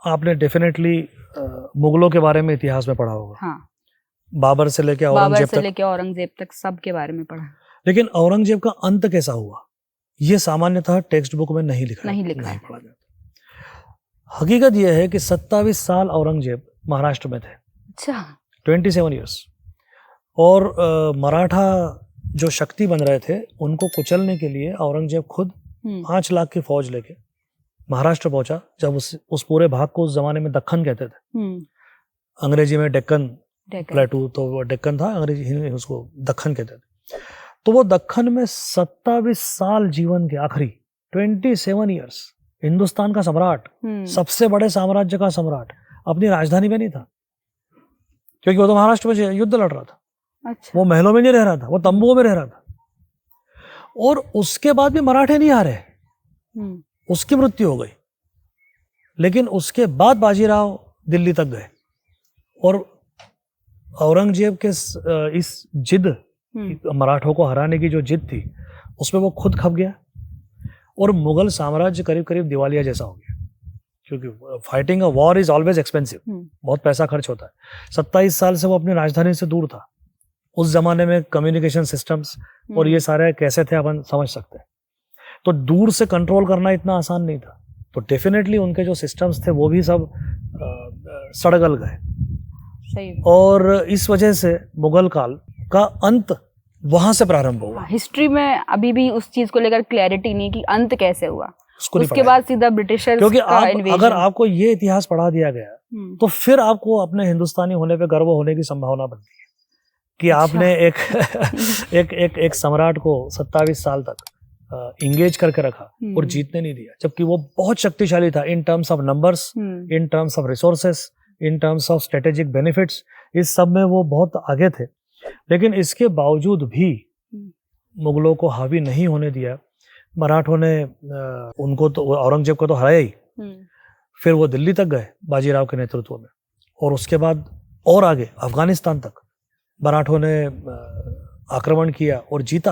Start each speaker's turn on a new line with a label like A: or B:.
A: आपने डेफिनेटली मुगलों के बारे में इतिहास में पढ़ा होगा।
B: हाँ,
A: बाबर से लेके
B: औरंगजेब तक सब के बारे में पढ़ा।
A: लेकिन औरंगजेब का अंत कैसा हुआ ये सामान्यतः टेक्स्ट बुक में नहीं लिखा
B: नहीं
A: पढ़ा जाता। हकीकत यह है कि 27 साल औरंगजेब महाराष्ट्र में थे।
B: अच्छा।
A: 27 ईयर्स। और मराठा जो शक्ति बन रहे थे उनको कुचलने के लिए औरंगजेब खुद 5 लाख की फौज लेके महाराष्ट्र पहुंचा। जब उस पूरे भाग को उस जमाने में दक्खन कहते थे, अंग्रेजी में डेक्कन प्लेटू, तो वो डेक्कन था, अंग्रेजी उसको दक्खन कहते थे। तो वो दक्खन में 27 साल जीवन के आखिरी 27 ईयर्स हिंदुस्तान का सम्राट, सबसे बड़े साम्राज्य का सम्राट अपनी राजधानी में नहीं था, क्योंकि वो तो महाराष्ट्र में युद्ध लड़ रहा था।
B: अच्छा।
A: वो महलों में नहीं रह रहा था, वो तंबुओं में रह रहा था। और उसके बाद भी मराठे नहीं हारे, उसकी मृत्यु हो गई। लेकिन उसके बाद बाजीराव दिल्ली तक गए और औरंगजेब के इस जिद, मराठों को हराने की जो जिद थी, उसमें वो खुद खप गया और मुगल साम्राज्य करीब करीब दिवालिया जैसा हो गया। क्योंकि fighting a war is always expensive, बहुत पैसा खर्च होता है। 27 साल से वो अपनी राजधानी से दूर था। उस जमाने में कम्युनिकेशन सिस्टम्स और ये सारे कैसे थे अपन समझ सकते हैं। तो दूर से कंट्रोल करना इतना आसान नहीं था। तो डेफिनेटली उनके जो सिस्टम्स थे वो भी सब सड़गल गए।
B: सही।
A: और इस वजह से मुगल काल का अंत वहां से प्रारंभ हुआ।
B: हिस्ट्री में अभी भी उस चीज को लेकर क्लैरिटी नहीं कि अंत कैसे हुआ। उसके बाद सीधा ब्रिटिशर्स
A: क्योंकि
B: का इन्वेजन।
A: अगर आपको ये इतिहास पढ़ा दिया गया तो फिर आपको अपने हिंदुस्तानी होने पे गर्व होने की संभावना बनती है कि आपने एक सम्राट को 27 साल तक इंगेज करके रखा और जीतने नहीं दिया, जबकि वो बहुत शक्तिशाली था in terms of numbers, in terms of resources, in terms of strategic benefits, इस सब में वो बहुत आगे थे। लेकिन इसके बावजूद भी मुगलों को हावी नहीं होने दिया। मराठों ने उनको तो, औरंगजेब को तो हराया ही। फिर वो दिल्ली तक गए बाजीराव के नेतृत्व में, और उसके बाद और आगे अफगानिस्तान तक मराठों ने आक्रमण किया और जीता।